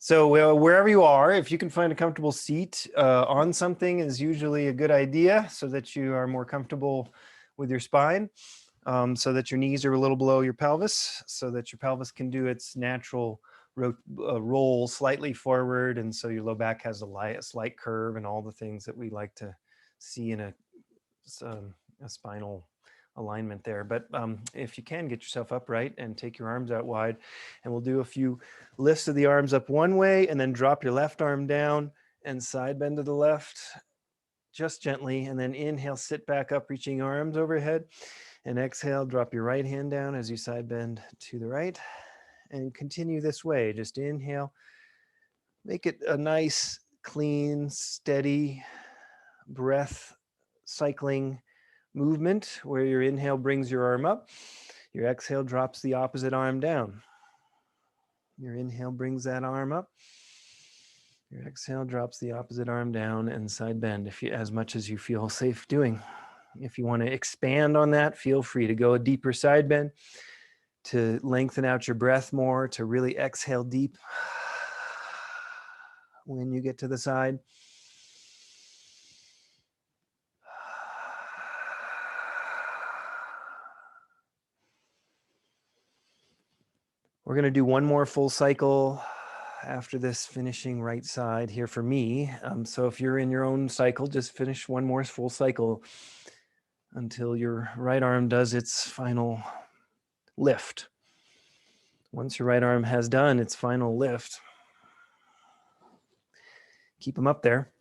So wherever you are, if you can find a comfortable seat on something is usually a good idea so that you are more comfortable with your spine, so that your knees are a little below your pelvis, so that your pelvis can do its natural roll slightly forward. And so your low back has a slight curve and all the things that we like to see in a spinal alignment there. But if you can, get yourself upright and take your arms out wide, and we'll do a few lifts of the arms up one way and then drop your left arm down and side bend to the left just gently, and then inhale, sit back up, reaching arms overhead, and exhale, drop your right hand down as you side bend to the right, and continue this way. Just inhale, make it a nice, clean, steady breath cycling movement where your inhale brings your arm up, your exhale drops the opposite arm down. Your inhale brings that arm up, your exhale drops the opposite arm down, and side bend as much as you feel safe doing. If you want to expand on that, feel free to go a deeper side bend, to lengthen out your breath more, to really exhale deep when you get to the side. We're going to do one more full cycle after this, finishing right side here for me. So if you're in your own cycle, just finish one more full cycle until your right arm does its final lift. Once your right arm has done its final lift, keep them up there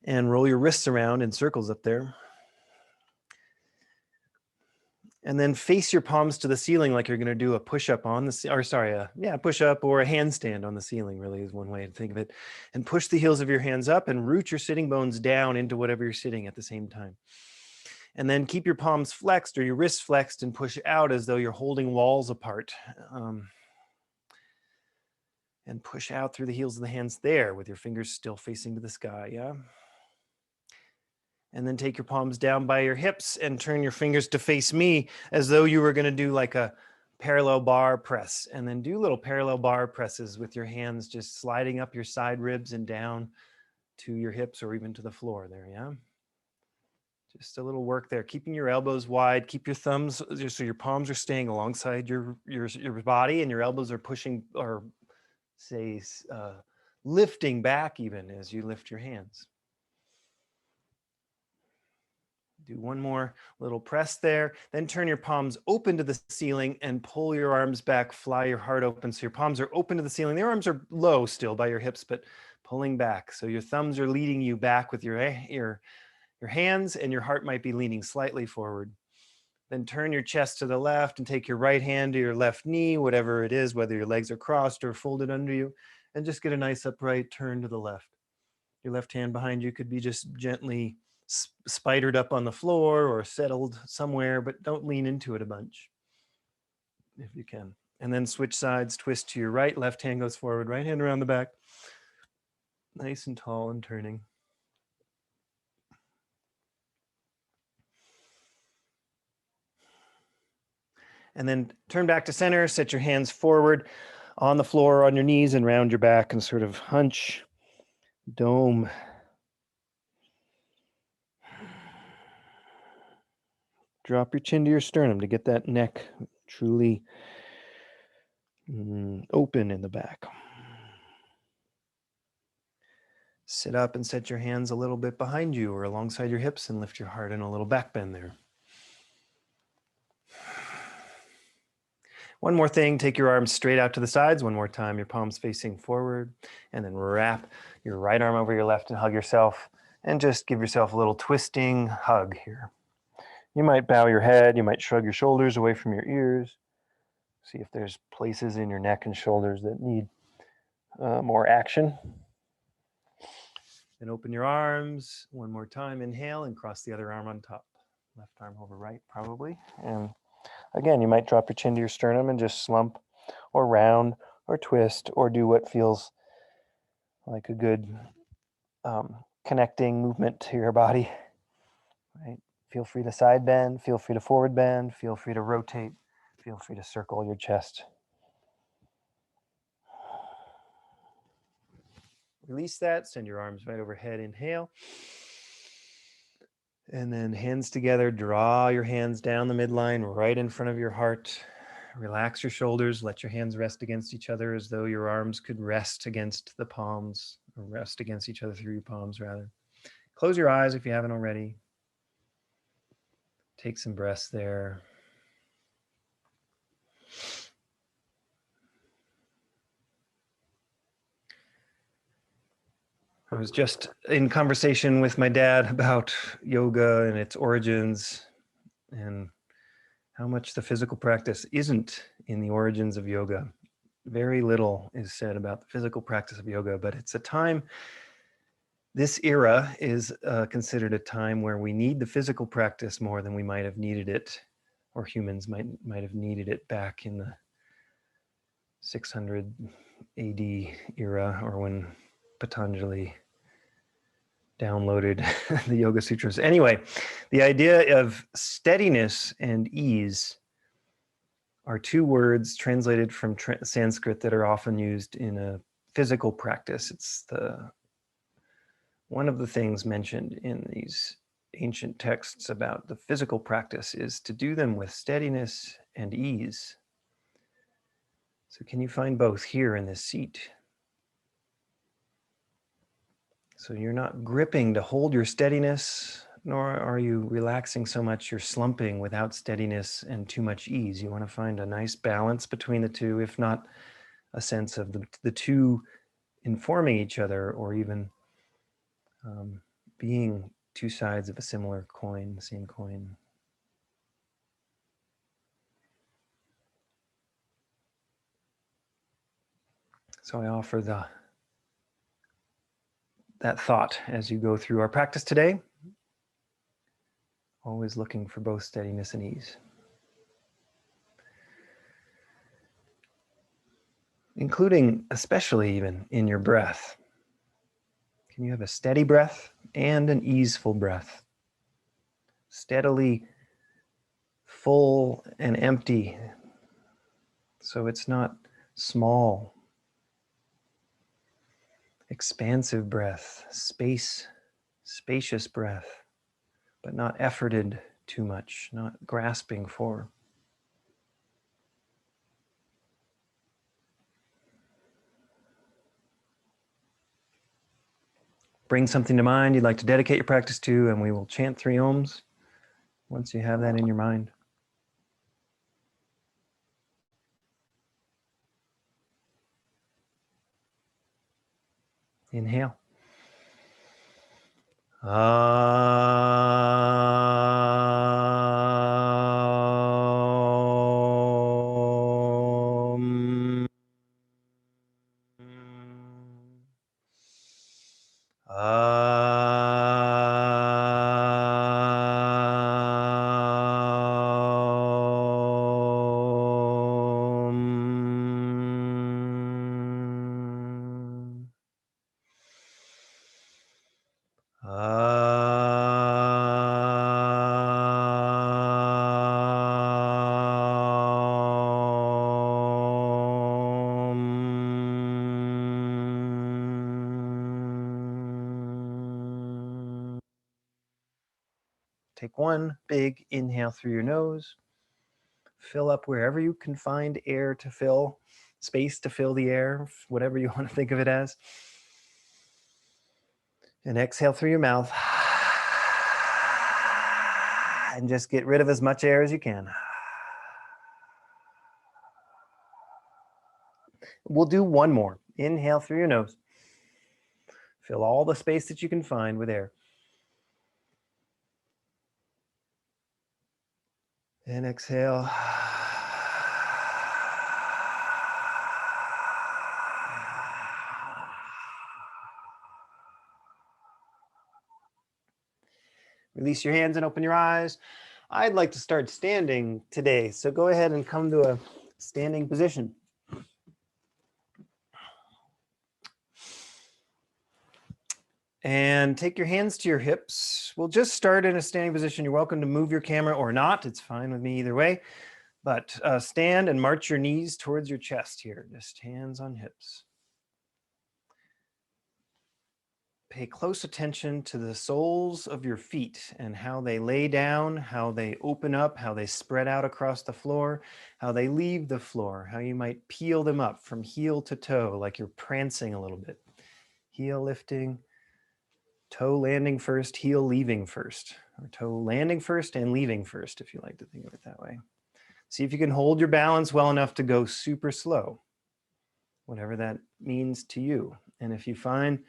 and roll your wrists around in circles up there. And then face your palms to the ceiling like you're going to do a push-up on the, push-up or a handstand on the ceiling, really is one way to think of it. And push the heels of your hands up and root your sitting bones down into whatever you're sitting at the same time. And then keep your palms flexed or your wrists flexed and push out as though you're holding walls apart. And push out through the heels of the hands there with your fingers still facing to the sky, yeah? And then take your palms down by your hips and turn your fingers to face me as though you were going to do like a parallel bar press. And then do little parallel bar presses with your hands just sliding up your side ribs and down to your hips or even to the floor there, yeah? Just a little work there, keeping your elbows wide, keep your thumbs, so your palms are staying alongside your body and your elbows are pushing or lifting back even as you lift your hands. Do one more little press there, then turn your palms open to the ceiling and pull your arms back, fly your heart open. So your palms are open to the ceiling. Your arms are low still by your hips, but pulling back. So your thumbs are leading you back with your hands, and your heart might be leaning slightly forward. Then turn your chest to the left and take your right hand to your left knee, whatever it is, whether your legs are crossed or folded under you, and just get a nice upright turn to the left. Your left hand behind you could be just gently spidered up on the floor or settled somewhere, but don't lean into it a bunch if you can. And then switch sides, twist to your right, left hand goes forward, right hand around the back, nice and tall and turning. And then turn back to center, set your hands forward on the floor, on your knees, and round your back and sort of hunch, dome. Drop your chin to your sternum to get that neck truly open in the back. Sit up and set your hands a little bit behind you or alongside your hips and lift your heart in a little back bend there. One more thing, take your arms straight out to the sides one more time, your palms facing forward, and then wrap your right arm over your left and hug yourself, and just give yourself a little twisting hug here. You might bow your head, you might shrug your shoulders away from your ears. See if there's places in your neck and shoulders that need more action. Then open your arms one more time, inhale, and cross the other arm on top. Left arm over right, probably. And again, you might drop your chin to your sternum and just slump or round or twist or do what feels like a good connecting movement to your body. Right? Feel free to side bend, feel free to forward bend, feel free to rotate, feel free to circle your chest. Release that, send your arms right overhead, inhale. And then hands together, draw your hands down the midline right in front of your heart. Relax your shoulders, let your hands rest against each other as though your arms could rest against the palms, or rest against each other through your palms rather. Close your eyes if you haven't already. Take some breaths there. I was just in conversation with my dad about yoga and its origins and how much the physical practice isn't in the origins of yoga. Very little is said about the physical practice of yoga, but it's a time, this era is considered a time where we need the physical practice more than we might have needed it, or humans might have needed it back in the 600 AD era, or when Patanjali downloaded the Yoga Sutras. Anyway, the idea of steadiness and ease are two words translated from Sanskrit that are often used in a physical practice. It's one of the things mentioned in these ancient texts about the physical practice is to do them with steadiness and ease. So can you find both here in this seat? So you're not gripping to hold your steadiness, nor are you relaxing so much you're slumping without steadiness and too much ease. You want to find a nice balance between the two, if not a sense of the two informing each other, or even being two sides of a similar coin, the same coin. So I offer that thought as you go through our practice today, always looking for both steadiness and ease. Including, especially even in your breath. Can you have a steady breath and an easeful breath? Steadily full and empty, so it's not small. Expansive breath, spacious breath, but not efforted too much, not grasping for. Bring something to mind you'd like to dedicate your practice to, and we will chant 3 Ohms once you have that in your mind. Inhale. Take one big inhale through your nose. Fill up wherever you can find air to fill, space to fill the air, whatever you want to think of it as. And exhale through your mouth. And just get rid of as much air as you can. We'll do one more. Inhale through your nose. Fill all the space that you can find with air. And exhale. Release your hands and open your eyes. I'd like to start standing today, so go ahead and come to a standing position. And take your hands to your hips. We'll just start in a standing position. You're welcome to move your camera or not. It's fine with me either way. But stand and march your knees towards your chest here. Just hands on hips. pay close attention to the soles of your feet and how they lay down, how they open up, how they spread out across the floor, how they leave the floor, how you might peel them up from heel to toe, like you're prancing a little bit. Heel lifting, toe landing first, heel leaving first, or toe landing first and leaving first, if you like to think of it that way. See if you can hold your balance well enough to go super slow, whatever that means to you. And if you find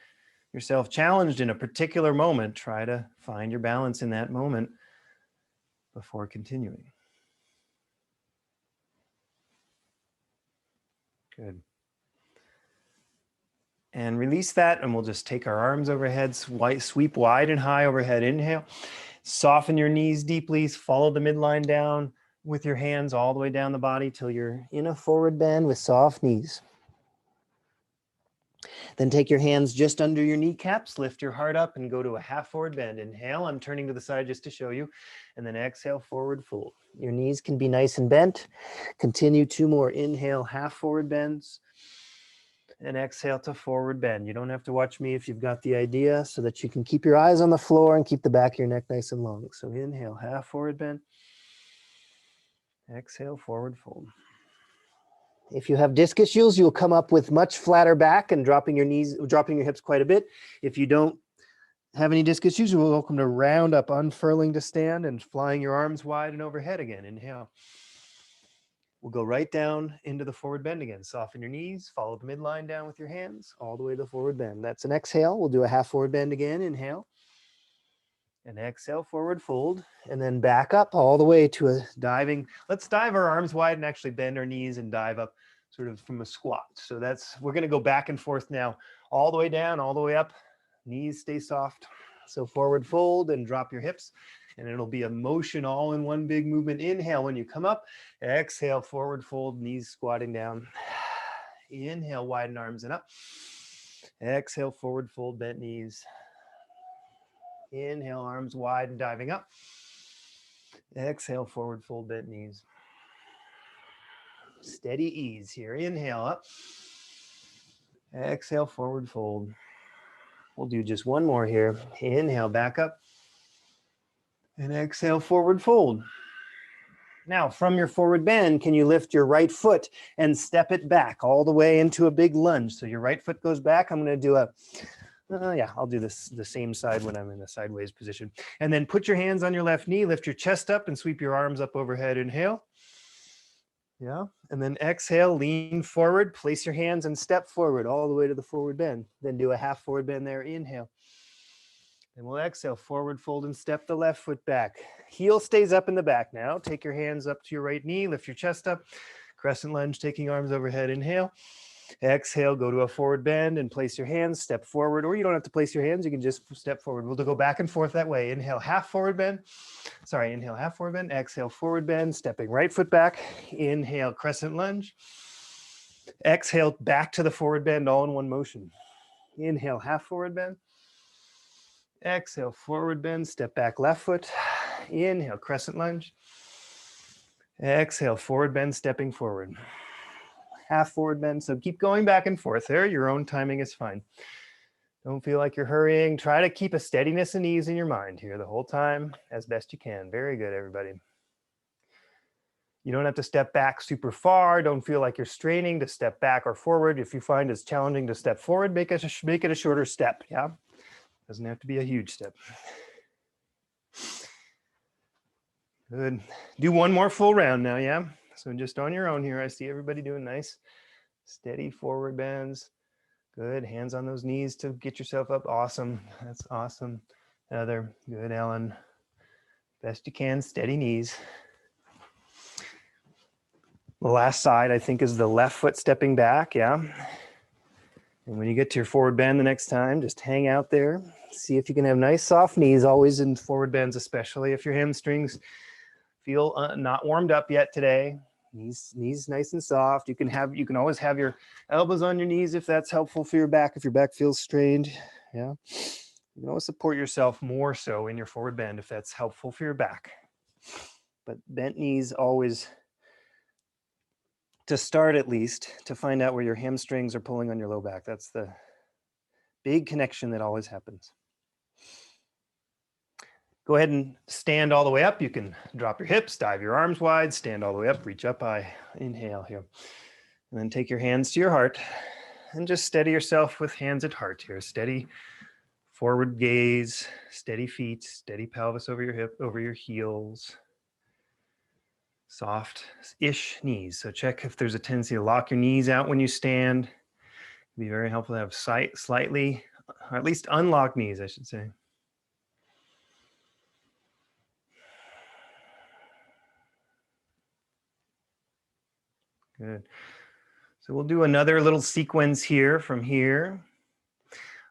yourself challenged in a particular moment, try to find your balance in that moment before continuing. Good. And release that, and we'll just take our arms overhead, sweep wide and high overhead. Inhale, soften your knees deeply, follow the midline down with your hands all the way down the body till you're in a forward bend with soft knees. Then take your hands just under your kneecaps, lift your heart up and go to a half forward bend. Inhale, I'm turning to the side just to show you. And then exhale, forward fold. Your knees can be nice and bent. Continue 2 more. Inhale, half forward bends. And exhale to forward bend. You don't have to watch me if you've got the idea, so that you can keep your eyes on the floor and keep the back of your neck nice and long. So inhale, half forward bend. Exhale, forward fold. If you have disc issues, you'll come up with much flatter back and dropping your hips quite a bit. If you don't have any disc issues, you're welcome to round up, unfurling to stand and flying your arms wide and overhead again. Inhale. We'll go right down into the forward bend again. Soften your knees, follow the midline down with your hands, all the way to the forward bend. That's an exhale. We'll do a half forward bend again. Inhale. And exhale, forward fold. And then back up all the way to a diving. Let's dive our arms wide and actually bend our knees and dive up sort of from a squat. So we're going to go back and forth now, all the way down, all the way up. Knees stay soft. So forward fold and drop your hips. And it'll be a motion all in one big movement. Inhale when you come up. Exhale, forward fold, knees squatting down. Inhale, widen arms and up. Exhale, forward fold, bent knees. Inhale, arms wide and diving up. Exhale, forward fold, bent knees. Steady ease here. Inhale up. Exhale, forward fold. We'll do just one more here. Inhale, back up. And exhale, forward fold. Now, from your forward bend, can you lift your right foot and step it back all the way into a big lunge? So your right foot goes back. I'm going to do I'll do this the same side when I'm in a sideways position. And then put your hands on your left knee, lift your chest up and sweep your arms up overhead. Inhale. Yeah. And then exhale, lean forward, place your hands and step forward all the way to the forward bend. Then do a half forward bend there. Inhale. And we'll exhale, forward fold and step the left foot back. Heel stays up in the back now. Take your hands up to your right knee, lift your chest up. Crescent lunge, taking arms overhead. Inhale. Exhale, go to a forward bend and place your hands, step forward, or you don't have to place your hands, you can just step forward. We'll go back and forth that way. Inhale, half forward bend. Inhale, half forward bend. Exhale, forward bend, stepping right foot back. Inhale, crescent lunge. Exhale, back to the forward bend, all in one motion. Inhale, half forward bend. Exhale, forward bend, step back left foot. Inhale, crescent lunge. Exhale, forward bend, stepping forward. Half forward bend. So keep going back and forth there. Your own timing is fine. Don't feel like you're hurrying. Try to keep a steadiness and ease in your mind here the whole time as best you can. Very good, everybody. You don't have to step back super far. Don't feel like you're straining to step back or forward. If you find it's challenging to step forward, make it a shorter step. Yeah, doesn't have to be a huge step. Good. Do one more full round now, yeah? So just on your own here, I see everybody doing nice, steady forward bends. Good. Hands on those knees to get yourself up. Awesome. That's awesome. Another. Good, Ellen. Best you can. Steady knees. The last side, I think, is the left foot stepping back. Yeah. And when you get to your forward bend the next time, just hang out there. See if you can have nice soft knees, always in forward bends, especially if your hamstrings feel not warmed up yet today. Knees nice and soft. You can always have your elbows on your knees if that's helpful for your back, if your back feels strained. Yeah. You can always support yourself more so in your forward bend if that's helpful for your back. But bent knees always, to start at least, to find out where your hamstrings are pulling on your low back. That's the Big connection that always happens. Go ahead and stand all the way up. You can drop your hips, dive your arms wide, stand all the way up, reach up high. Inhale here. And then take your hands to your heart and just steady yourself with hands at heart here. Steady forward gaze, steady feet, steady pelvis over your hip, over your heels. Soft-ish knees. So check if there's a tendency to lock your knees out when you stand. It'd be very helpful to have slightly, or at least unlocked knees, I should say. Good. So we'll do another little sequence here from here.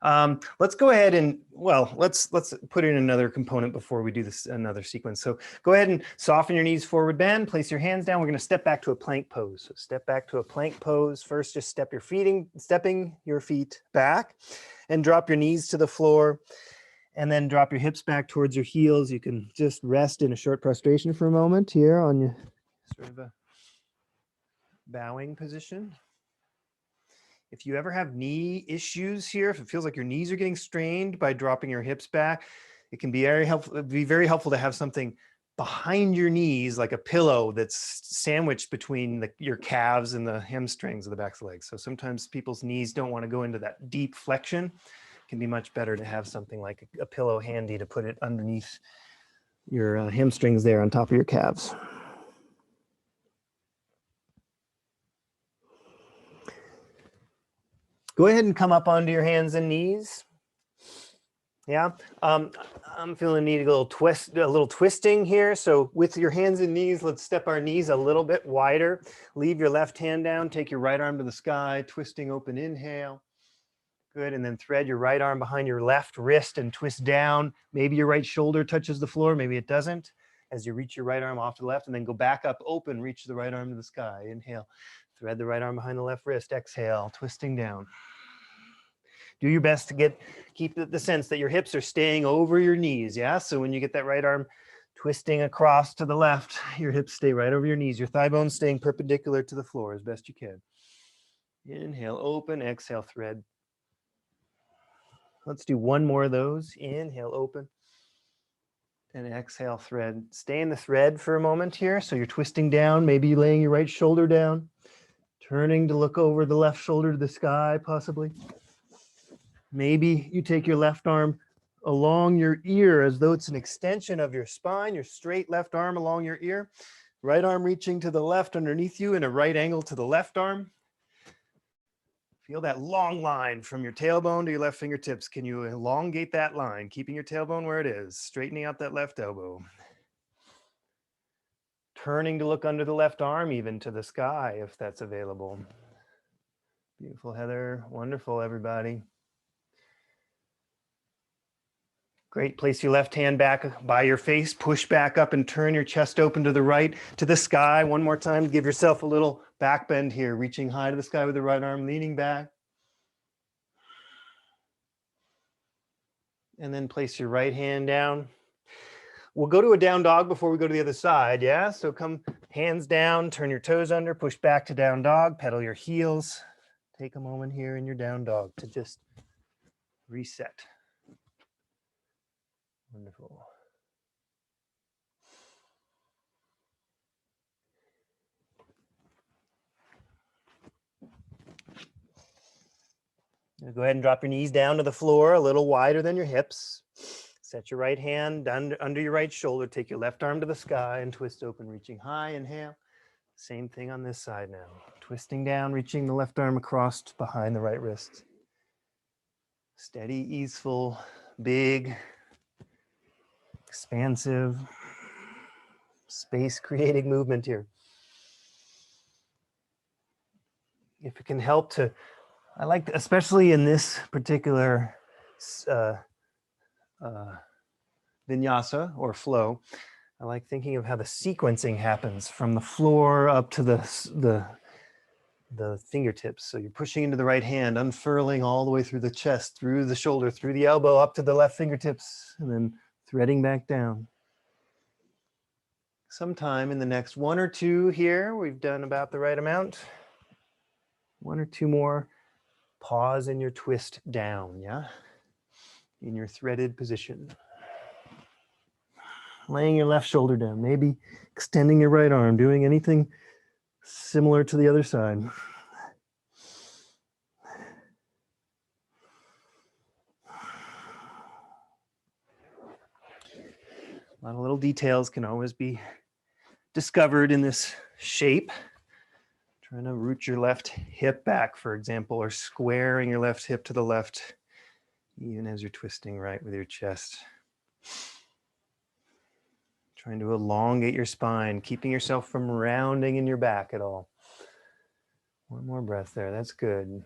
Let's go ahead and, well, let's put in another component before we do this, another sequence. So go ahead and soften your knees, forward bend, place your hands down. We're going to step back to a plank pose. So step back to a plank pose. First, just stepping your feet back and drop your knees to the floor. And then drop your hips back towards your heels. You can just rest in a short prostration for a moment here on your sort of a bowing position. If you ever have knee issues here, if it feels like your knees are getting strained by dropping your hips back, it can be very helpful. It'd be very helpful to have something behind your knees, like a pillow that's sandwiched between your calves and the hamstrings of the backs of the legs. So sometimes people's knees don't want to go into that deep flexion. It can be much better to have something like a pillow handy to put it underneath your hamstrings there on top of your calves. Go ahead and come up onto your hands and knees. Yeah, I'm feeling the need a little twisting here. So with your hands and knees, let's step our knees a little bit wider. Leave your left hand down, take your right arm to the sky, twisting open, inhale. Good, and then thread your right arm behind your left wrist and twist down. Maybe your right shoulder touches the floor, maybe it doesn't. As you reach your right arm off to the left and then go back up, open, reach the right arm to the sky, inhale. Thread the right arm behind the left wrist, exhale, twisting down. Do your best to keep the sense that your hips are staying over your knees, yeah? So when you get that right arm twisting across to the left, your hips stay right over your knees, your thigh bones staying perpendicular to the floor as best you can. Inhale, open, exhale, thread. Let's do one more of those. Inhale, open, and exhale, thread. Stay in the thread for a moment here. So you're twisting down, maybe laying your right shoulder down, turning to look over the left shoulder to the sky, possibly. Maybe you take your left arm along your ear as though it's an extension of your spine, your straight left arm along your ear, right arm reaching to the left underneath you in a right angle to the left arm. Feel that long line from your tailbone to your left fingertips. Can you elongate that line, keeping your tailbone where it is, straightening out that left elbow. Turning to look under the left arm, even to the sky, if that's available. Beautiful, Heather. Wonderful, everybody. Great. Place your left hand back by your face, push back up and turn your chest open to the right, to the sky. One more time, give yourself a little back bend here, reaching high to the sky with the right arm, leaning back. And then place your right hand down. We'll go to a down dog before we go to the other side, yeah? So come hands down, turn your toes under, push back to down dog, pedal your heels. Take a moment here in your down dog to just reset. Wonderful. Now go ahead and drop your knees down to the floor a little wider than your hips. Set your right hand under your right shoulder. Take your left arm to the sky and twist open, reaching high. Inhale. Same thing on this side now. Twisting down, reaching the left arm across behind the right wrist. Steady, easeful, big, expansive, space-creating movement here. If it can help to, I like, especially in this particular vinyasa or flow, I like thinking of how the sequencing happens from the floor up to the fingertips. So you're pushing into the right hand, unfurling all the way through the chest, through the shoulder, through the elbow, up to the left fingertips, and then threading back down. Sometime in the next one or two here, we've done about the right amount. One or two more pause in your twist down, yeah? In your threaded position. Laying your left shoulder down, maybe extending your right arm, doing anything similar to the other side. A lot of little details can always be discovered in this shape. Trying to root your left hip back, for example, or squaring your left hip to the left, even as you're twisting right with your chest. Trying to elongate your spine, keeping yourself from rounding in your back at all. One more breath there, that's good.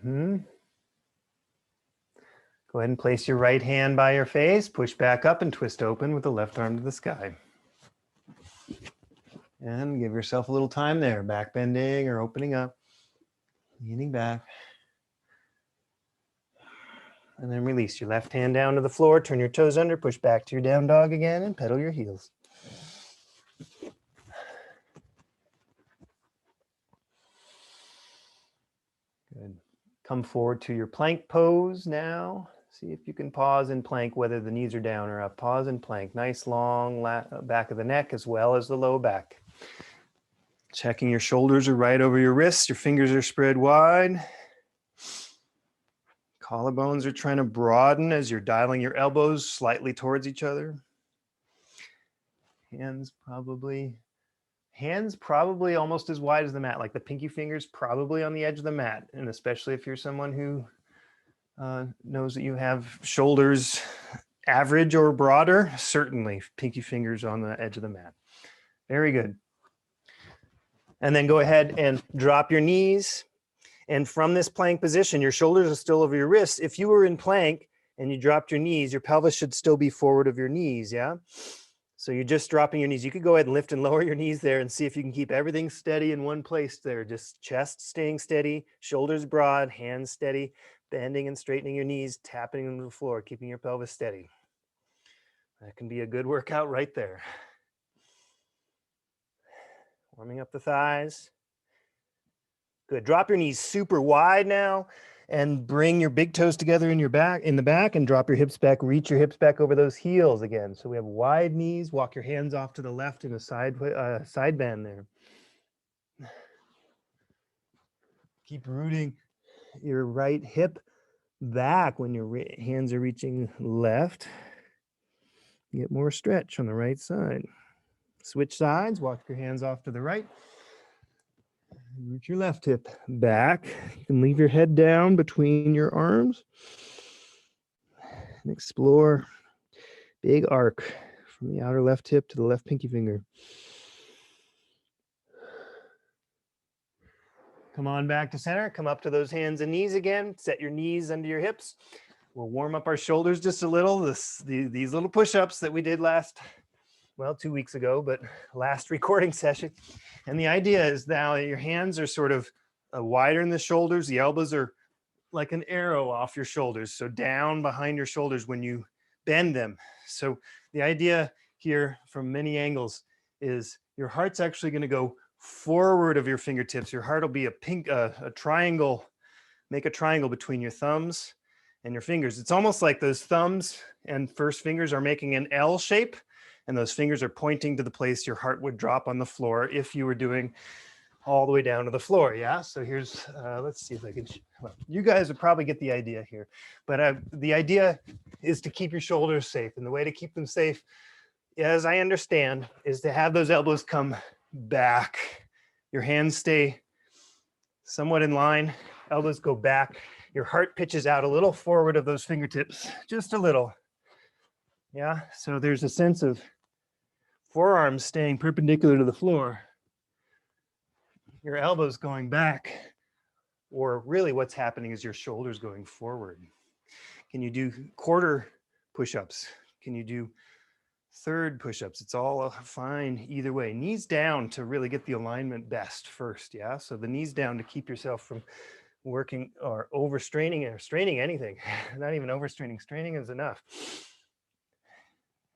Go ahead and place your right hand by your face, push back up and twist open with the left arm to the sky. And give yourself a little time there, back bending or opening up, leaning back. And then release your left hand down to the floor, turn your toes under, push back to your down dog again, and pedal your heels. Good. Come forward to your plank pose now. See if you can pause in plank, whether the knees are down or up. Pause in plank. Nice long back of the neck as well as the low back. Checking your shoulders are right over your wrists. Your fingers are spread wide. Collarbones are trying to broaden as you're dialing your elbows slightly towards each other. Hands probably almost as wide as the mat, like the pinky fingers probably on the edge of the mat. And especially if you're someone who knows that you have shoulders average or broader, certainly pinky fingers on the edge of the mat. Very good. And then go ahead and drop your knees. And from this plank position, your shoulders are still over your wrists. If you were in plank and you dropped your knees, your pelvis should still be forward of your knees, yeah? So you're just dropping your knees. You could go ahead and lift and lower your knees there and see if you can keep everything steady in one place there. Just chest staying steady, shoulders broad, hands steady, bending and straightening your knees, tapping into the floor, keeping your pelvis steady. That can be a good workout right there. Warming up the thighs. Good. Drop your knees super wide now and bring your big toes together in the back and drop your hips back. Reach your hips back over those heels again. So we have wide knees. Walk your hands off to the left in a side bend there. Keep rooting your right hip back when your hands are reaching left. Get more stretch on the right side. Switch sides. Walk your hands off to the right. Root your left hip back. You can leave your head down between your arms and explore big arc from the outer left hip to the left pinky finger. Come on back to center. Come up to those hands and knees again. Set your knees under your hips. We'll warm up our shoulders just a little. These little push-ups that we did 2 weeks ago, but last recording session. And the idea is now that your hands are sort of wider in the shoulders. The elbows are like an arrow off your shoulders. So down behind your shoulders when you bend them. So the idea here from many angles is your heart's actually going to go forward of your fingertips. Your heart will be a triangle, make a triangle between your thumbs and your fingers. It's almost like those thumbs and first fingers are making an L shape, and those fingers are pointing to the place your heart would drop on the floor if you were doing all the way down to the floor. Yeah. So here's, let's see if I can, you guys would probably get the idea here, but the idea is to keep your shoulders safe. And the way to keep them safe, as I understand, is to have those elbows come back. Your hands stay somewhat in line, elbows go back. Your heart pitches out a little forward of those fingertips, just a little. Yeah. So there's a sense of forearms staying perpendicular to the floor. Your elbows going back, or really what's happening is your shoulders going forward. Can you do quarter push-ups? Can you do third push-ups? It's all fine either way. Knees down to really get the alignment best first, yeah? So the knees down to keep yourself from working or overstraining or straining anything. Not even overstraining, straining is enough.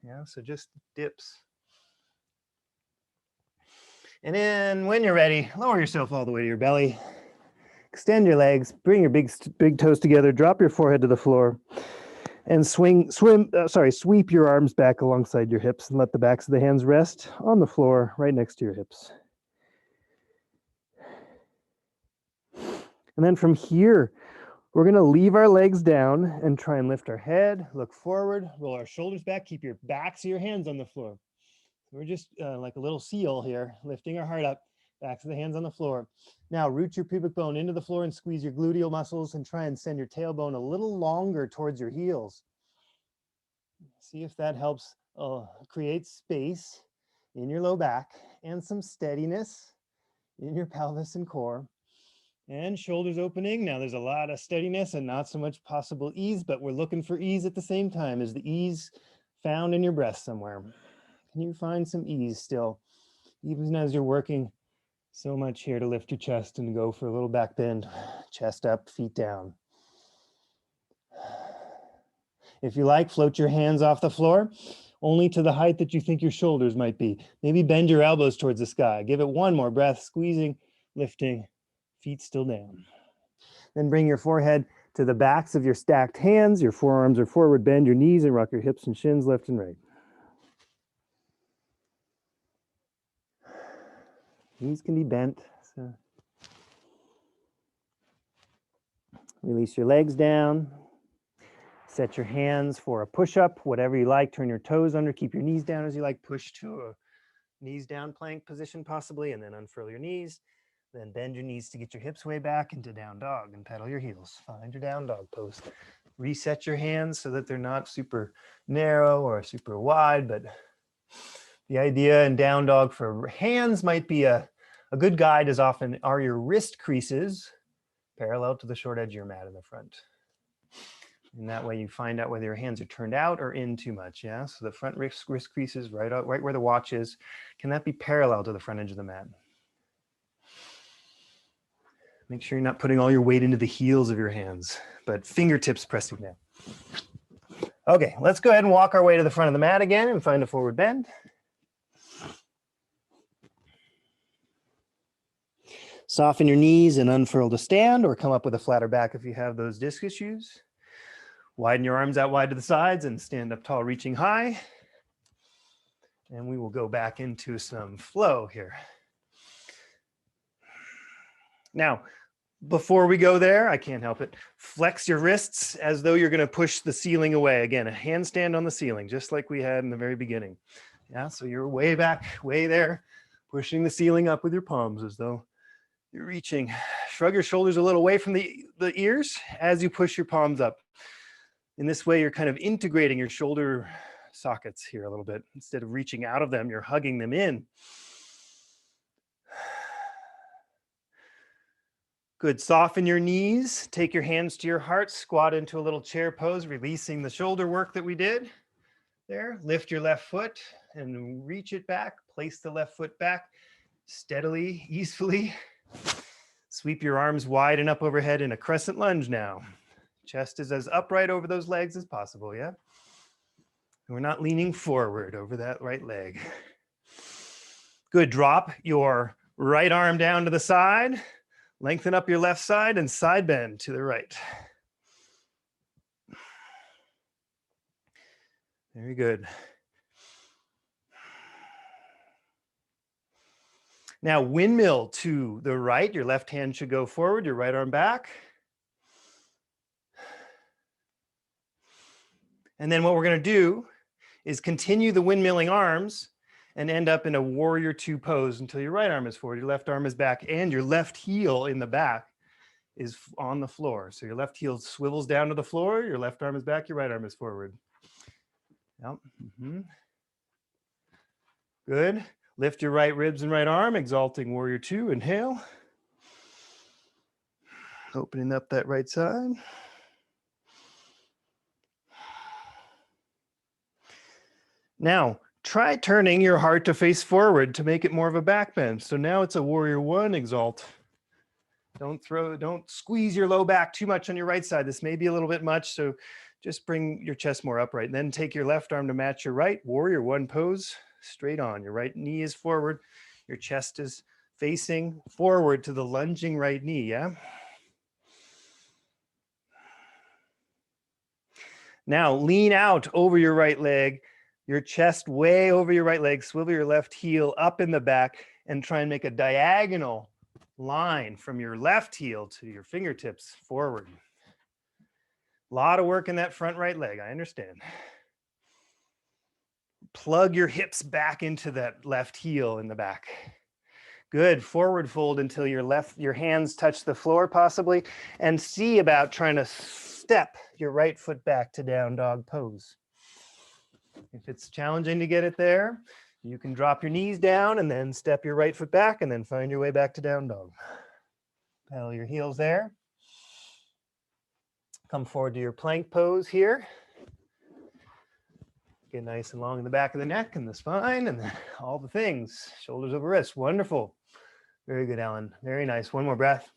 Yeah, so just dips. And then when you're ready, lower yourself all the way to your belly. Extend your legs, bring your big toes together, drop your forehead to the floor, and sweep your arms back alongside your hips and let the backs of the hands rest on the floor right next to your hips. And then from here, we're going to leave our legs down and try and lift our head, look forward, roll our shoulders back, keep your backs of your hands on the floor. We're just like a little seal here, lifting our heart up, backs of the hands on the floor. Now root your pubic bone into the floor and squeeze your gluteal muscles and try and send your tailbone a little longer towards your heels. See if that helps create space in your low back and some steadiness in your pelvis and core. And shoulders opening. Now there's a lot of steadiness and not so much possible ease, but we're looking for ease at the same time. Is the ease found in your breath somewhere? Can you find some ease still, even as you're working so much here to lift your chest and go for a little back bend, chest up, feet down. If you like, float your hands off the floor, only to the height that you think your shoulders might be. Maybe bend your elbows towards the sky. Give it one more breath, squeezing, lifting, feet still down. Then bring your forehead to the backs of your stacked hands. Your forearms are forward. Bend your knees and rock your hips and shins left and right. Knees can be bent. So release your legs down. Set your hands for a push-up, whatever you like. Turn your toes under. Keep your knees down as you like. Push to a knees down plank position possibly, and then unfurl your knees. Then bend your knees to get your hips way back into down dog and pedal your heels. Find your down dog pose. Reset your hands so that they're not super narrow or super wide, but the idea in down dog for hands might be a good guide as often are your wrist creases parallel to the short edge of your mat in the front. And that way you find out whether your hands are turned out or in too much, yeah? So the front wrist creases right where the watch is, can that be parallel to the front edge of the mat? Make sure you're not putting all your weight into the heels of your hands, but fingertips pressing down. Okay, let's go ahead and walk our way to the front of the mat again and find a forward bend. Soften your knees and unfurl to stand, or come up with a flatter back if you have those disc issues. Widen your arms out wide to the sides and stand up tall, reaching high. And we will go back into some flow here. Now, before we go there, I can't help it. Flex your wrists as though you're going to push the ceiling away. Again, a handstand on the ceiling, just like we had in the very beginning. Yeah, so you're way back, way there, pushing the ceiling up with your palms as though you're reaching. Shrug your shoulders a little away from the ears as you push your palms up. In this way, you're kind of integrating your shoulder sockets here a little bit. Instead of reaching out of them, you're hugging them in. Good, soften your knees, take your hands to your heart, squat into a little chair pose, releasing the shoulder work that we did there. Lift your left foot and reach it back, place the left foot back steadily, easefully. Sweep your arms wide and up overhead in a crescent lunge now. Chest is as upright over those legs as possible, yeah? And we're not leaning forward over that right leg. Good, drop your right arm down to the side. Lengthen up your left side and side bend to the right. Very good. Now windmill to the right. Your left hand should go forward, your right arm back. And then what we're going to do is continue the windmilling arms and end up in a warrior two pose until your right arm is forward, your left arm is back, and your left heel in the back is on the floor. So your left heel swivels down to the floor, your left arm is back, your right arm is forward. Yep. Good. Lift your right ribs and right arm, exalting warrior two, inhale. Opening up that right side. Now, try turning your heart to face forward to make it more of a back bend. So now it's a warrior one, exalt. Don't squeeze your low back too much on your right side. This may be a little bit much, so just bring your chest more upright. And then take your left arm to match your right, warrior one pose, straight on. Your right knee is forward. Your chest is facing forward to the lunging right knee, yeah? Now lean out over your right leg, your chest way over your right leg, swivel your left heel up in the back and try and make a diagonal line from your left heel to your fingertips forward. A lot of work in that front right leg, I understand. Plug your hips back into that left heel in the back. Good, forward fold until your hands touch the floor possibly, and see about trying to step your right foot back to down dog pose. If it's challenging to get it there, you can drop your knees down and then step your right foot back and then find your way back to down dog. Pedal your heels there. Come forward to your plank pose here. Get nice and long in the back of the neck and the spine and all the things. Shoulders over wrists. Wonderful. Very good, Alan. Very nice. One more breath.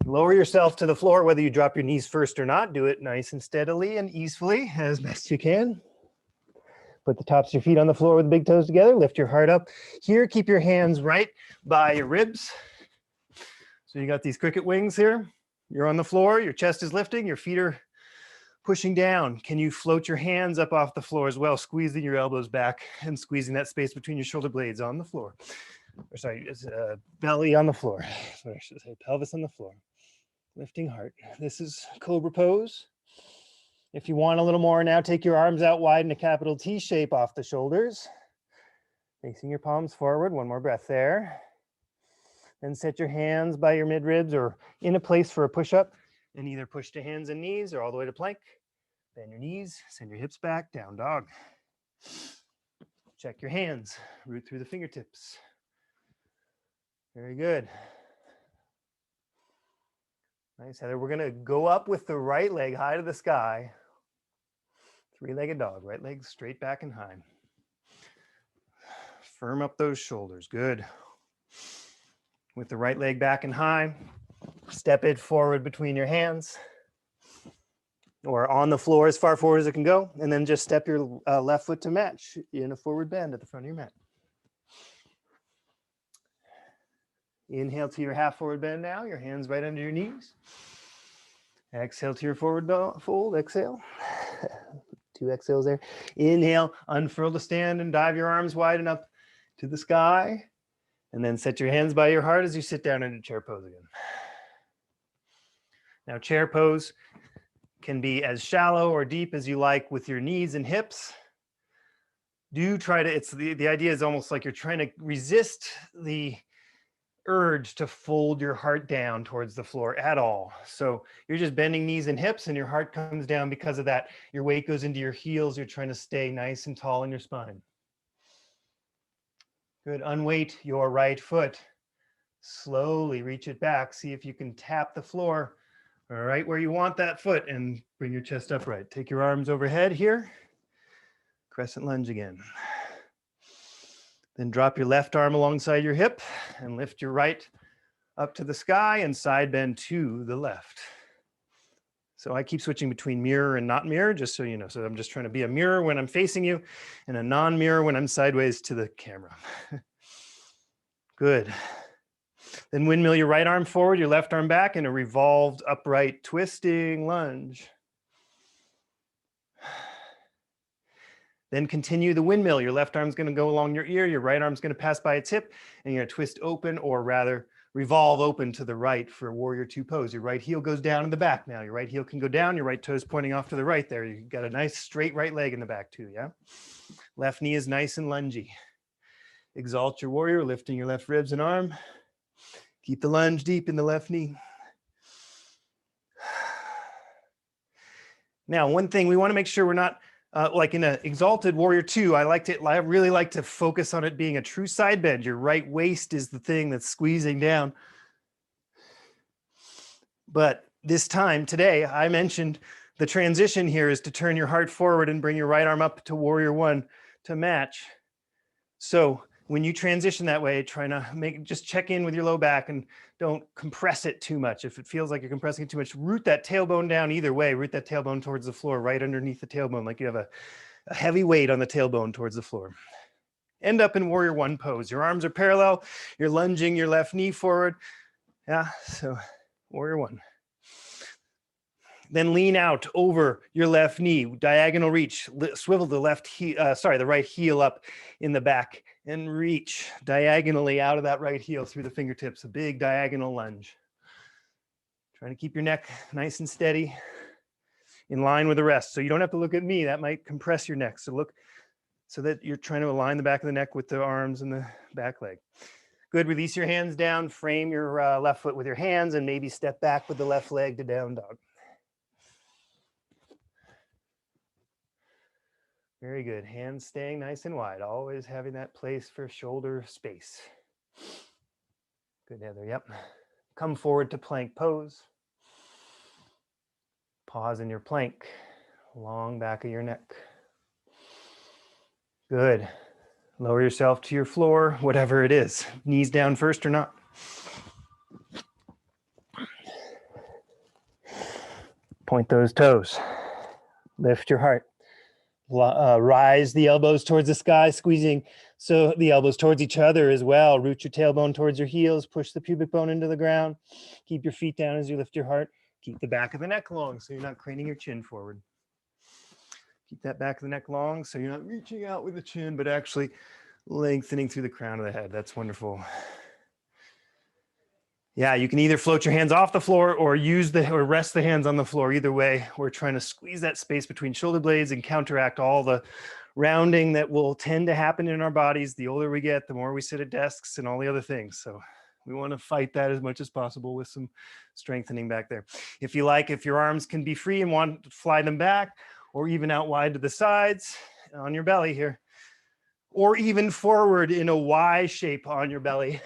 Lower yourself to the floor, whether you drop your knees first or not. Do it nice and steadily and easily as best you can. Put the tops of your feet on the floor with the big toes together. Lift your heart up. Here, keep your hands right by your ribs. So you got these cricket wings here. You're on the floor. Your chest is lifting. Your feet are pushing down. Can you float your hands up off the floor as well, squeezing your elbows back and squeezing that space between your shoulder blades on the floor? Or sorry, belly on the floor. Sorry, I should say pelvis on the floor. Lifting heart. This is Cobra pose. If you want a little more now, take your arms out wide in a capital T shape off the shoulders. Facing your palms forward. One more breath there. Then set your hands by your mid-ribs or in a place for a push-up. And either push to hands and knees or all the way to plank. Bend your knees, send your hips back, down dog. Check your hands, root through the fingertips. Very good. Nice, Heather. We're gonna go up with the right leg high to the sky. Three-legged dog, right leg straight back and high. Firm up those shoulders, good. With the right leg back and high, step it forward between your hands or on the floor as far forward as it can go. And then just step your left foot to match in a forward bend at the front of your mat. Inhale to your half forward bend now, your hands right under your knees. Exhale to your forward fold, exhale. 2 exhales there. Inhale, unfurl to stand and dive your arms wide and up to the sky. And then set your hands by your heart as you sit down into chair pose again. Now chair pose can be as shallow or deep as you like with your knees and hips. Do try to, the idea is almost like you're trying to resist the urge to fold your heart down towards the floor at all. So you're just bending knees and hips and your heart comes down because of that. Your weight goes into your heels. You're trying to stay nice and tall in your spine. Good, unweight your right foot. Slowly reach it back. See if you can tap the floor right where you want that foot and bring your chest upright. Take your arms overhead here. Crescent lunge again. Then drop your left arm alongside your hip and lift your right up to the sky and side bend to the left. So I keep switching between mirror and not mirror, just so you know. So I'm just trying to be a mirror when I'm facing you and a non-mirror when I'm sideways to the camera. Good. Then windmill your right arm forward, your left arm back in a revolved upright twisting lunge. Then continue the windmill. Your left arm's going to go along your ear, your right arm's going to pass by its hip, and you're going to twist open, or rather revolve open to the right for warrior 2 pose. Your right heel goes down in the back now. Your right heel can go down, your right toe's pointing off to the right there. You've got a nice straight right leg in the back too, yeah? Left knee is nice and lungy. Exalt your warrior, lifting your left ribs and arm. Keep the lunge deep in the left knee. Now, one thing we want to make sure we're not like in an exalted warrior 2, I really like to focus on it being a true side bend. Your right waist is the thing that's squeezing down. But this time today, I mentioned the transition here is to turn your heart forward and bring your right arm up to warrior 1 to match. So when you transition that way, try to just check in with your low back and don't compress it too much. If it feels like you're compressing it too much, root that tailbone down either way. Root that tailbone towards the floor, right underneath the tailbone, like you have a heavy weight on the tailbone towards the floor. End up in warrior 1 pose. Your arms are parallel. You're lunging your left knee forward. Yeah, so warrior 1. Then lean out over your left knee, diagonal reach, swivel the the right heel up in the back and reach diagonally out of that right heel through the fingertips, a big diagonal lunge. Trying to keep your neck nice and steady in line with the rest. So you don't have to look at me, that might compress your neck. So look so that you're trying to align the back of the neck with the arms and the back leg. Good, release your hands down, frame your left foot with your hands and maybe step back with the left leg to down dog. Very good, hands staying nice and wide, always having that place for shoulder space. Good, Heather, yep. Come forward to plank pose. Pause in your plank, long back of your neck. Good. Lower yourself to your floor, whatever it is. Knees down first or not. Point those toes. Lift your heart. Rise the elbows towards the sky, squeezing so the elbows towards each other as well. Root your tailbone towards your heels. Push the pubic bone into the ground. Keep your feet down as you lift your heart. Keep the back of the neck long so you're not craning your chin forward. Keep that back of the neck long so you're not reaching out with the chin, but actually lengthening through the crown of the head. That's wonderful. Yeah, you can either float your hands off the floor or rest the hands on the floor. Either way, we're trying to squeeze that space between shoulder blades and counteract all the rounding that will tend to happen in our bodies. The older we get, the more we sit at desks and all the other things. So we want to fight that as much as possible with some strengthening back there. If you like, if your arms can be free and want to fly them back or even out wide to the sides on your belly here, or even forward in a Y shape on your belly.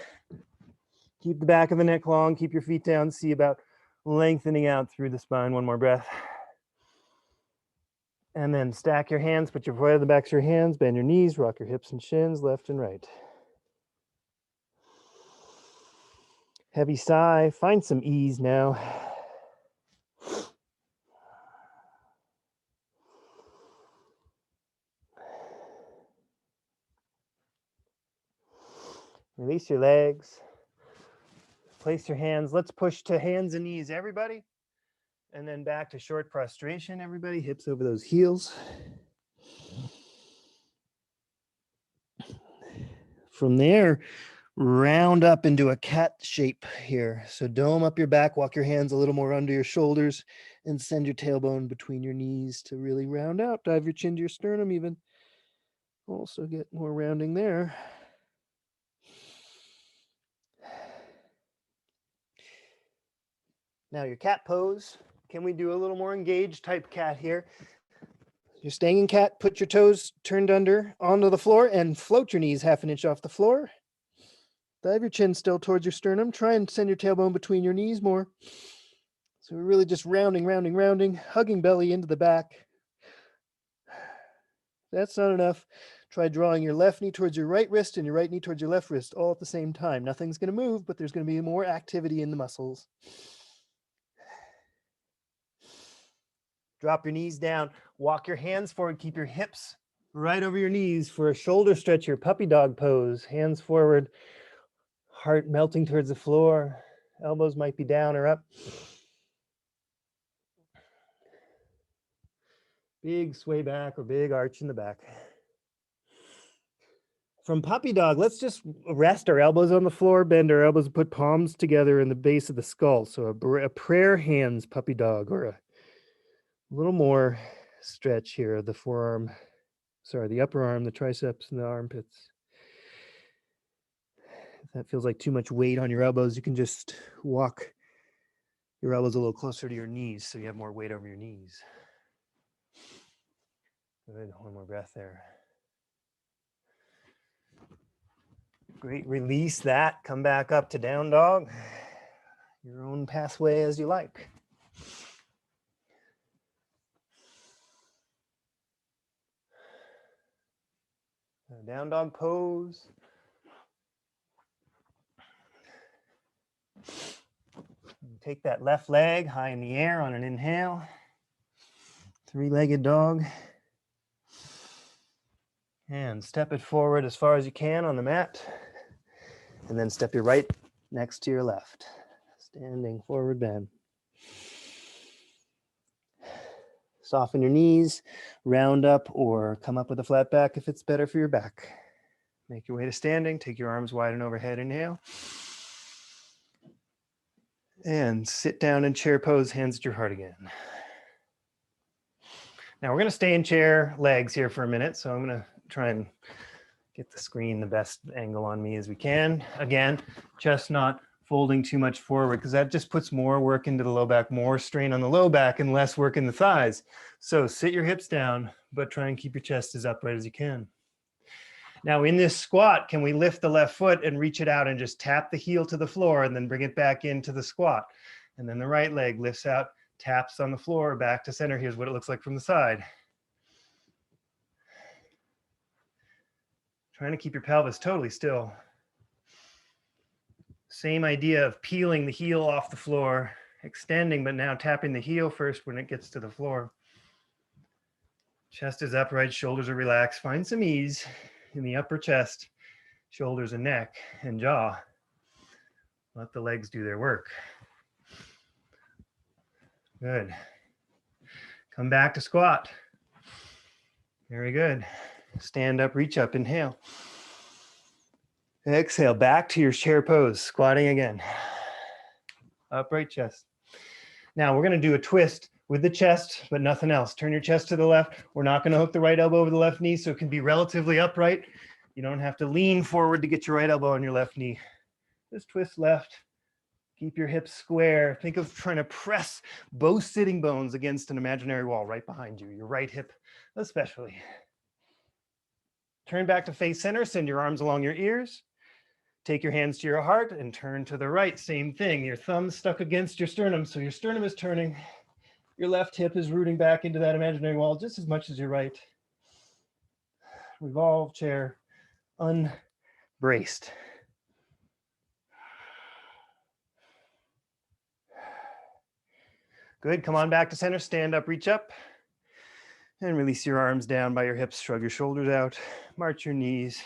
Keep the back of the neck long, keep your feet down, see about lengthening out through the spine. One more breath. And then stack your hands, put your foot on the backs of your hands, bend your knees, rock your hips and shins left and right. Heavy sigh, find some ease now. Release your legs. Place your hands. Let's push to hands and knees, everybody. And then back to short prostration, everybody. Hips over those heels. From there, round up into a cat shape here. So dome up your back, walk your hands a little more under your shoulders, and send your tailbone between your knees to really round out. Dive your chin to your sternum even. Also get more rounding there. Now your cat pose. Can we do a little more engaged type cat here? You're staying in cat, put your toes turned under onto the floor and float your knees half an inch off the floor. Dive your chin still towards your sternum. Try and send your tailbone between your knees more. So we're really just rounding, hugging belly into the back. That's not enough. Try drawing your left knee towards your right wrist and your right knee towards your left wrist all at the same time. Nothing's going to move, but there's going to be more activity in the muscles. Drop your knees down. Walk your hands forward. Keep your hips right over your knees for a shoulder stretch here. Puppy dog pose. Hands forward. Heart melting towards the floor. Elbows might be down or up. Big sway back or big arch in the back. From puppy dog, let's just rest our elbows on the floor, bend our elbows, put palms together in the base of the skull. So a prayer hands puppy dog, or a little more stretch here of the forearm, the upper arm, the triceps, and the armpits. If that feels like too much weight on your elbows, you can just walk your elbows a little closer to your knees so you have more weight over your knees. Good, one more breath there. Great, release that, come back up to down dog. Your own pathway as you like. Down dog pose. Take that left leg high in the air on an inhale. Three-legged dog. And step it forward as far as you can on the mat. And then step your right next to your left. Standing forward bend. Soften your knees, round up or come up with a flat back if it's better for your back. Make your way to standing, take your arms wide and overhead, inhale. And sit down in chair pose, hands at your heart again. Now we're gonna stay in chair legs here for a minute. So I'm gonna try and get the screen the best angle on me as we can. Again, chest not folding too much forward because that just puts more work into the low back, more strain on the low back and less work in the thighs. So sit your hips down, but try and keep your chest as upright as you can. Now in this squat, can we lift the left foot and reach it out and just tap the heel to the floor and then bring it back into the squat? And then the right leg lifts out, taps on the floor, back to center. Here's what it looks like from the side. Trying to keep your pelvis totally still. Same idea of peeling the heel off the floor, extending, but now tapping the heel first when it gets to the floor. Chest is upright, shoulders are relaxed. Find some ease in the upper chest, shoulders and neck and jaw. Let the legs do their work. Good. Come back to squat. Very good. Stand up, reach up, inhale. Exhale, back to your chair pose, squatting again. Upright chest. Now we're gonna do a twist with the chest, but nothing else. Turn your chest to the left. We're not gonna hook the right elbow over the left knee, so it can be relatively upright. You don't have to lean forward to get your right elbow on your left knee. Just twist left. Keep your hips square. Think of trying to press both sitting bones against an imaginary wall right behind you, your right hip especially. Turn back to face center, send your arms along your ears. Take your hands to your heart and turn to the right. Same thing, your thumb's stuck against your sternum, so your sternum is turning. Your left hip is rooting back into that imaginary wall just as much as your right. Revolve chair, unbraced. Good, come on back to center, stand up, reach up. And release your arms down by your hips, shrug your shoulders out, march your knees.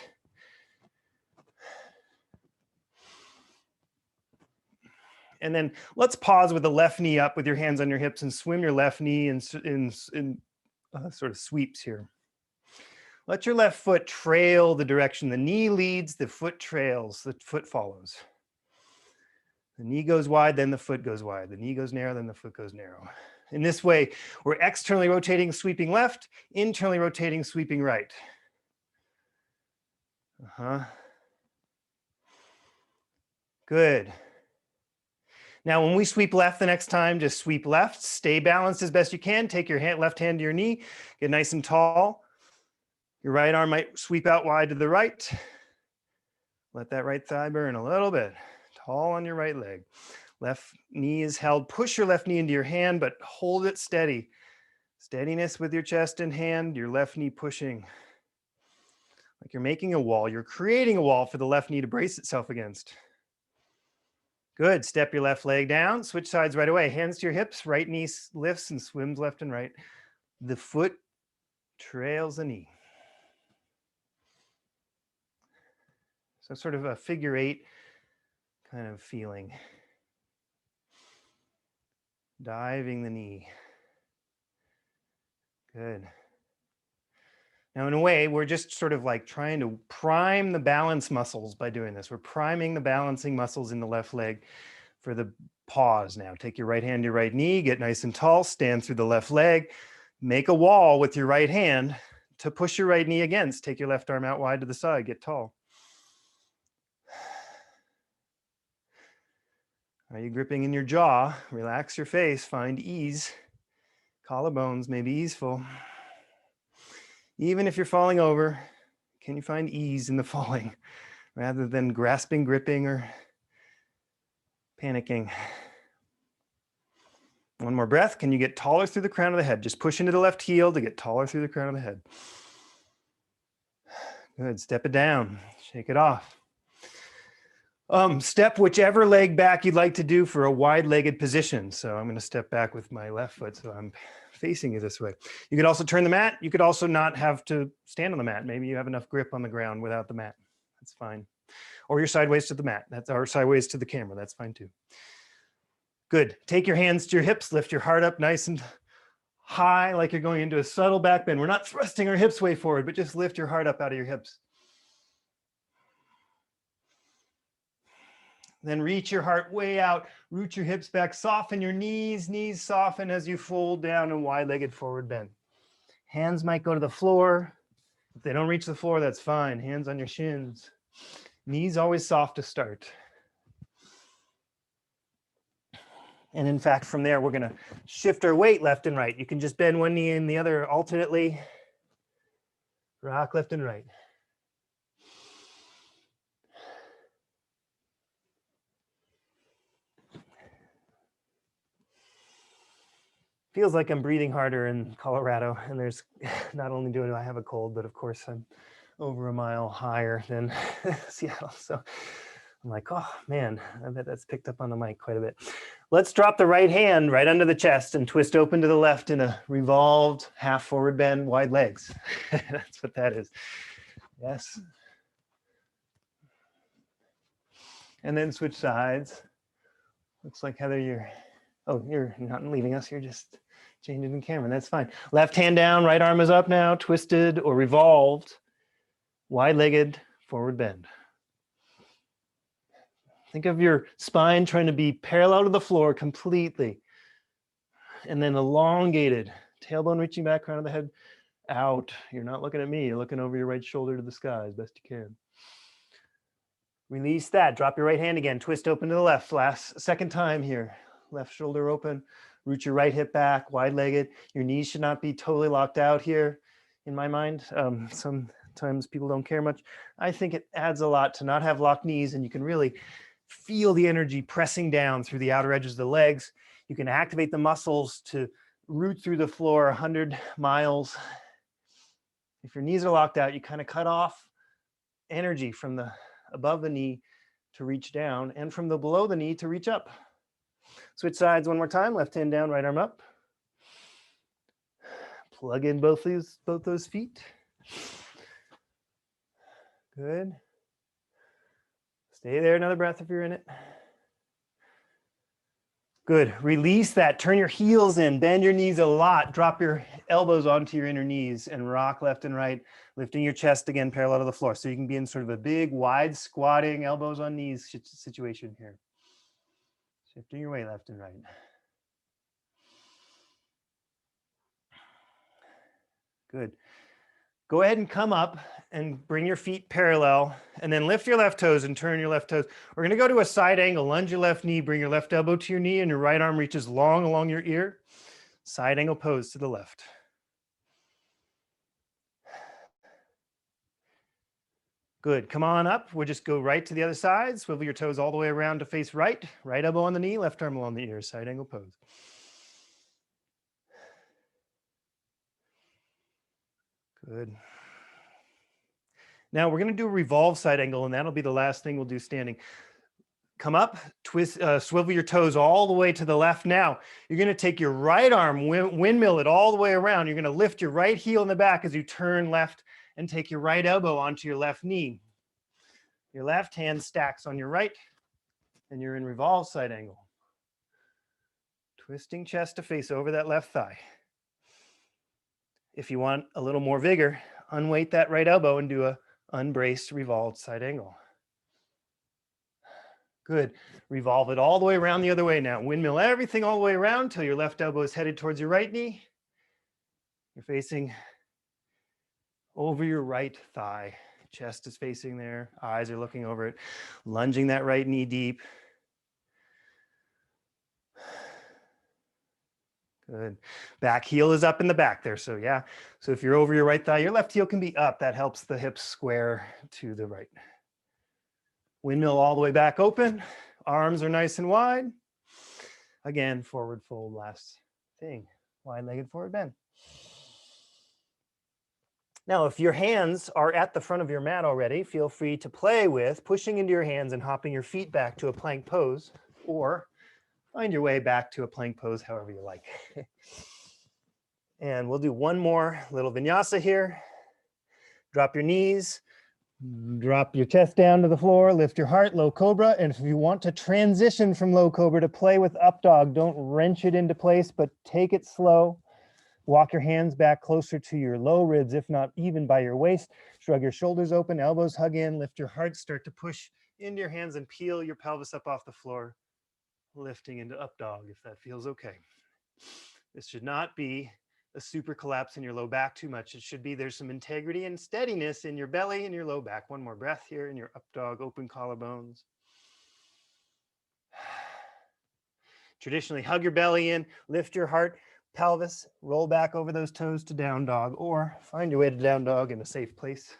And then let's pause with the left knee up with your hands on your hips and swim your left knee in sort of sweeps here. Let your left foot trail the direction. The knee leads, the foot trails, the foot follows. The knee goes wide, then the foot goes wide. The knee goes narrow, then the foot goes narrow. In this way, we're externally rotating, sweeping left, internally rotating, sweeping right. Good. Now, when we sweep left the next time, just sweep left, stay balanced as best you can. Take your left hand to your knee, get nice and tall. Your right arm might sweep out wide to the right. Let that right thigh burn a little bit. Tall on your right leg. Left knee is held. Push your left knee into your hand, but hold it steady. Steadiness with your chest and hand, your left knee pushing. Like you're making a wall. You're creating a wall for the left knee to brace itself against. Good, step your left leg down, switch sides right away. Hands to your hips, right knee lifts and swims left and right. The foot trails the knee. So sort of a figure eight kind of feeling. Diving the knee. Good. Now, in a way, we're just sort of like trying to prime the balance muscles by doing this. We're priming the balancing muscles in the left leg for the pause now. Take your right hand to your right knee, get nice and tall, stand through the left leg, make a wall with your right hand to push your right knee against. Take your left arm out wide to the side, get tall. Are you gripping in your jaw? Relax your face, find ease. Collarbones may be easeful. Even if you're falling over, can you find ease in the falling rather than grasping, gripping, or panicking? One more breath. Can you get taller through the crown of the head? Just push into the left heel to get taller through the crown of the head. Good. Step it down. Shake it off. Step whichever leg back you'd like to do for a wide-legged position. So I'm going to step back with my left foot, so I'm facing you this way. You could also turn the mat. You could also not have to stand on the mat. Maybe you have enough grip on the ground without the mat. That's fine. Or you're sideways to the mat. Or sideways to the camera. That's fine too. Good. Take your hands to your hips. Lift your heart up nice and high, like you're going into a subtle back bend. We're not thrusting our hips way forward, but just lift your heart up out of your hips. Then reach your heart way out, root your hips back, soften your knees, knees soften as you fold down in wide-legged forward bend. Hands might go to the floor. If they don't reach the floor, that's fine. Hands on your shins. Knees always soft to start. And in fact, from there, we're gonna shift our weight left and right. You can just bend one knee and the other alternately. Rock left and right. Feels like I'm breathing harder in Colorado, and there's not only do I have a cold, but of course I'm over a mile higher than Seattle. So I'm like, oh man, I bet that's picked up on the mic quite a bit. Let's drop the right hand right under the chest and twist open to the left in a revolved half forward bend, wide legs. That's what that is. Yes. And then switch sides. Looks like Heather, you're not leaving us. You're just changing the camera. That's fine. Left hand down, right arm is up now, twisted or revolved, wide-legged forward bend. Think of your spine trying to be parallel to the floor completely. And then elongated, tailbone reaching back, crown of the head out. You're not looking at me. You're looking over your right shoulder to the sky as best you can. Release that. Drop your right hand again. Twist open to the left. Second time here. Left shoulder open. Root your right hip back, wide-legged. Your knees should not be totally locked out here, in my mind. Sometimes people don't care much. I think it adds a lot to not have locked knees, and you can really feel the energy pressing down through the outer edges of the legs. You can activate the muscles to root through the floor 100 miles. If your knees are locked out, you kind of cut off energy from the above the knee to reach down and from the below the knee to reach up. Switch sides one more time. Left hand down, right arm up. Plug in both those feet. Good. Stay there another breath if you're in it. Good. Release that. Turn your heels in. Bend your knees a lot. Drop your elbows onto your inner knees and rock left and right, lifting your chest again parallel to the floor. So you can be in sort of a big, wide squatting, elbows on knees situation here. Shifting your weight left and right. Good. Go ahead and come up and bring your feet parallel and then lift your left toes and turn your left toes. We're going to go to a side angle. Lunge your left knee, bring your left elbow to your knee and your right arm reaches long along your ear. Side angle pose to the left. Good. Come on up. We'll just go right to the other side. Swivel your toes all the way around to face right. Right elbow on the knee, left arm along the ear. Side angle pose. Good. Now we're going to do a revolve side angle, and that'll be the last thing we'll do standing. Come up, twist, swivel your toes all the way to the left. Now you're going to take your right arm, windmill it all the way around. You're going to lift your right heel in the back as you turn left and take your right elbow onto your left knee. Your left hand stacks on your right, and you're in revolve side angle. Twisting chest to face over that left thigh. If you want a little more vigor, unweight that right elbow and do a unbraced revolved side angle. Good. Revolve it all the way around the other way now. Windmill everything all the way around until your left elbow is headed towards your right knee. You're facing over your right thigh. Chest is facing there. Eyes are looking over it. Lunging that right knee deep. Good. Back heel is up in the back there. So yeah. So if you're over your right thigh, your left heel can be up. That helps the hips square to the right. Windmill all the way back open. Arms are nice and wide. Again, forward fold, last thing. Wide-legged forward bend. Now, if your hands are at the front of your mat already, feel free to play with pushing into your hands and hopping your feet back to a plank pose, or find your way back to a plank pose however you like. And we'll do one more little vinyasa here. Drop your knees, drop your chest down to the floor, lift your heart, low cobra. And if you want to transition from low cobra to play with up dog, don't wrench it into place, but take it slow. Walk your hands back closer to your low ribs, if not even by your waist. Shrug your shoulders open, elbows hug in, lift your heart, start to push into your hands and peel your pelvis up off the floor, lifting into up dog if that feels okay. This should not be a super collapse in your low back too much. It should be there's some integrity and steadiness in your belly and your low back. One more breath here in your up dog, open collarbones. Traditionally, hug your belly in, lift your heart, pelvis, roll back over those toes to down dog, or find your way to down dog in a safe place.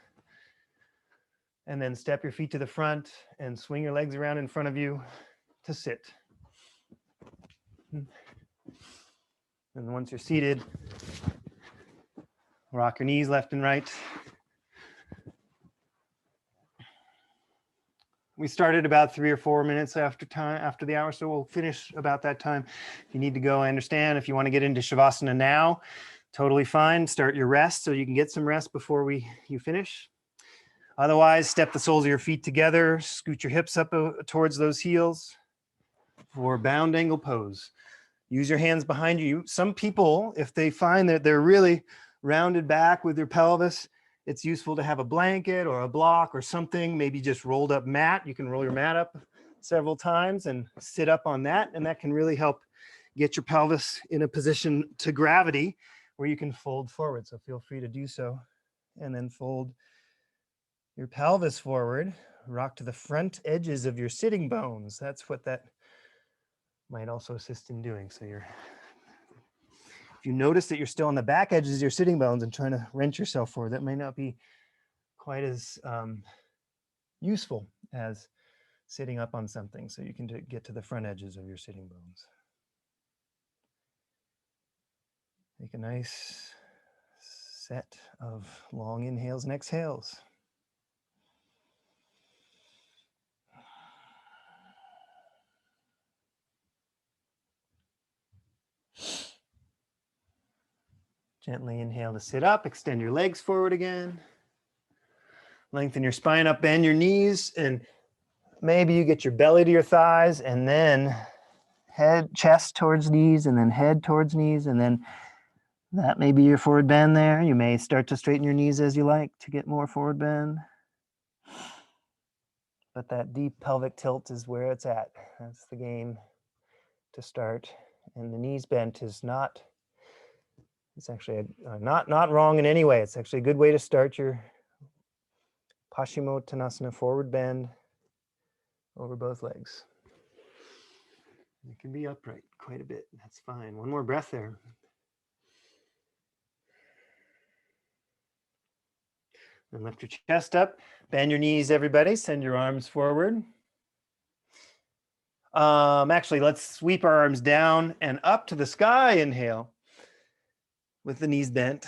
And then step your feet to the front and swing your legs around in front of you to sit. And once you're seated, rock your knees left and right. We started about 3 or 4 minutes after the hour, so we'll finish about that time. If you need to go, I understand. If you want to get into Shavasana now, totally fine. Start your rest so you can get some rest before you finish. Otherwise, step the soles of your feet together, scoot your hips up towards those heels for bound angle pose. Use your hands behind you. Some people, if they find that they're really rounded back with their pelvis, it's useful to have a blanket or a block or something, maybe just rolled up mat. You can roll your mat up several times and sit up on that, and that can really help get your pelvis in a position to gravity where you can fold forward. So feel free to do so. And then fold your pelvis forward, rock to the front edges of your sitting bones. That's what that might also assist in doing. So if you notice that you're still on the back edges of your sitting bones and trying to wrench yourself forward, that may not be quite as useful as sitting up on something. So you can get to the front edges of your sitting bones. Take a nice set of long inhales and exhales. Gently inhale to sit up, extend your legs forward again. Lengthen your spine up, bend your knees, and maybe you get your belly to your thighs, and then chest towards knees, and then head towards knees, and then that may be your forward bend there. You may start to straighten your knees as you like to get more forward bend. But that deep pelvic tilt is where it's at. That's the game to start. And the knees bent is not, it's actually not wrong in any way. It's actually a good way to start your Paschimottanasana, forward bend over both legs. You can be upright quite a bit. That's fine. One more breath there. And lift your chest up. Bend your knees, everybody. Send your arms forward. Actually, let's sweep our arms down and up to the sky. Inhale with the knees bent.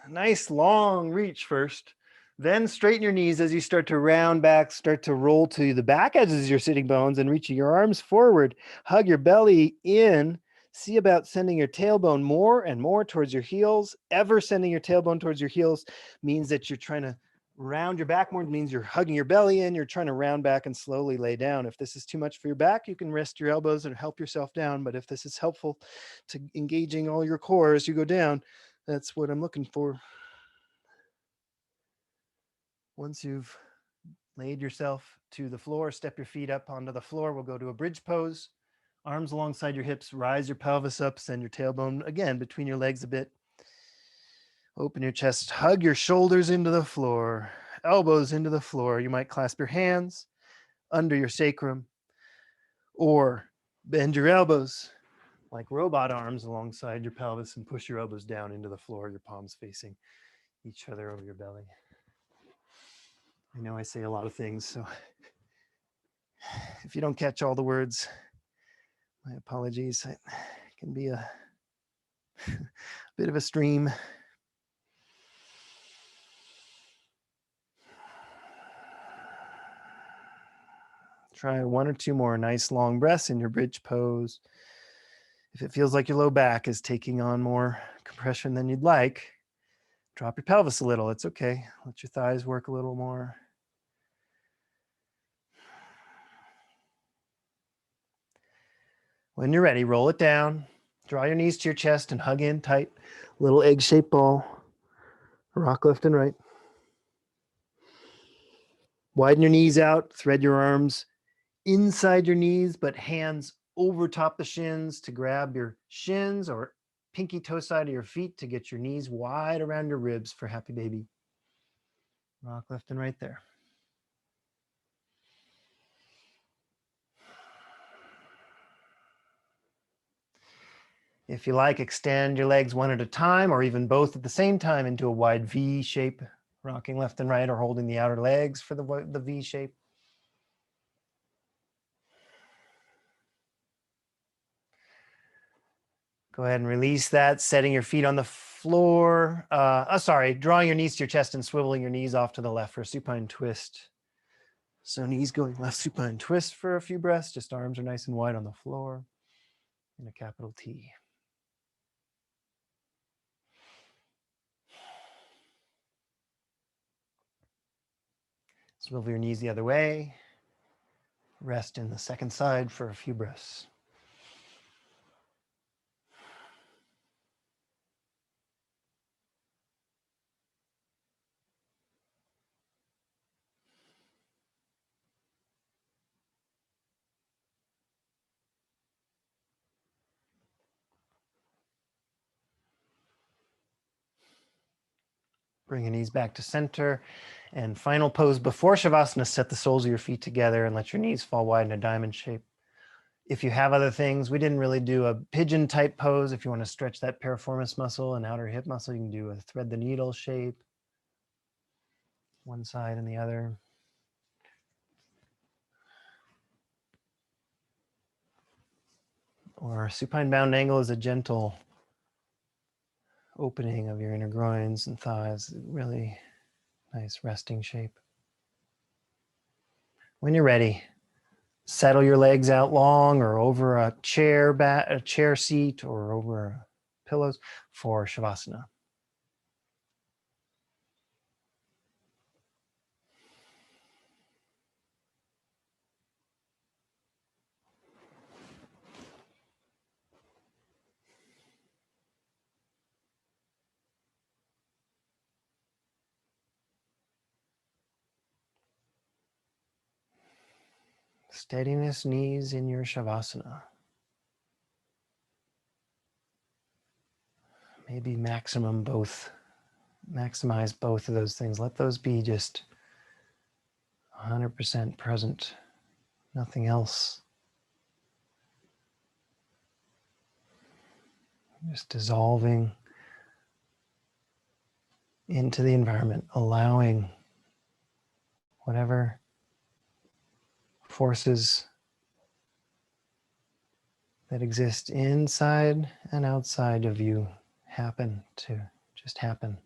Nice long reach first. Then straighten your knees as you start to round back, start to roll to the back edges of your sitting bones and reaching your arms forward. Hug your belly in. See about sending your tailbone more and more towards your heels. Ever sending your tailbone towards your heels means that you're trying to round your back more. It means you're hugging your belly in. You're trying to round back and slowly lay down. If this is too much for your back, you can rest your elbows and help yourself down. But if this is helpful to engaging all your core as you go down, that's what I'm looking for. Once you've laid yourself to the floor, step your feet up onto the floor. We'll go to a bridge pose. Arms alongside your hips, rise your pelvis up, send your tailbone again between your legs a bit. Open your chest, hug your shoulders into the floor, elbows into the floor. You might clasp your hands under your sacrum or bend your elbows like robot arms alongside your pelvis and push your elbows down into the floor, your palms facing each other over your belly. I know I say a lot of things, so if you don't catch all the words, my apologies. It can be a bit of a stream. Try 1 or 2 more nice long breaths in your bridge pose. If it feels like your low back is taking on more compression than you'd like, drop your pelvis a little. It's okay. Let your thighs work a little more. When you're ready, roll it down. Draw your knees to your chest and hug in tight. Little egg-shaped ball. Rock left and right. Widen your knees out, thread your arms inside your knees, but hands over top the shins to grab your shins or pinky toe side of your feet to get your knees wide around your ribs for happy baby. Rock left and right there. If you like, extend your legs one at a time or even both at the same time into a wide V shape, rocking left and right or holding the outer legs for the V shape. Go ahead and release that, setting your feet on the floor. Drawing your knees to your chest and swiveling your knees off to the left for a supine twist. So knees going left supine twist for a few breaths. Just arms are nice and wide on the floor in a capital T. Swivel your knees the other way. Rest in the second side for a few breaths. Bring your knees back to center. And final pose before Shavasana, set the soles of your feet together and let your knees fall wide in a diamond shape. If you have other things, we didn't really do a pigeon type pose. If you want to stretch that piriformis muscle and outer hip muscle, you can do a thread the needle shape. One side and the other. Or supine bound angle is a gentle opening of your inner groins and thighs. Really nice resting shape. When you're ready, settle your legs out long or over a chair seat or over pillows for Shavasana. Steadiness, knees in your Shavasana. Maybe maximize both of those things. Let those be just 100% present, nothing else. Just dissolving into the environment, allowing whatever forces that exist inside and outside of you happen to just happen.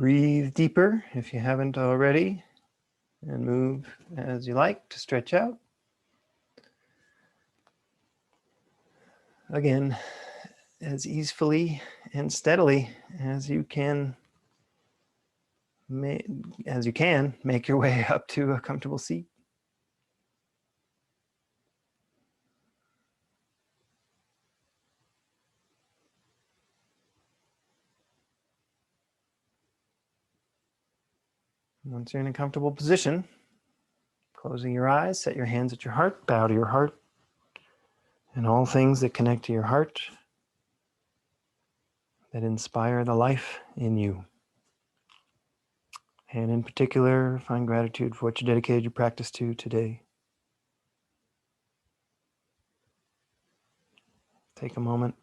Breathe deeper if you haven't already, and move as you like to stretch out. Again, as easily and steadily as you can, make your way up to a comfortable seat. Once you're in a comfortable position, closing your eyes, set your hands at your heart, bow to your heart, and all things that connect to your heart, that inspire the life in you. And in particular, find gratitude for what you dedicated your practice to today. Take a moment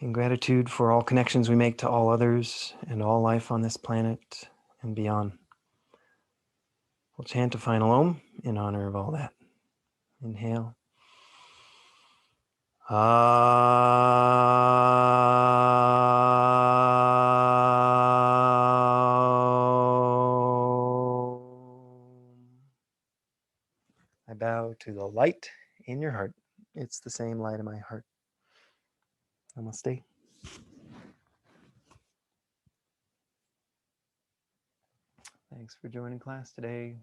in gratitude for all connections we make to all others and all life on this planet and beyond. We'll chant a final Om in honor of all that. Inhale. I bow to the light in your heart. It's the same light in my heart. Namaste. Thanks for joining class today.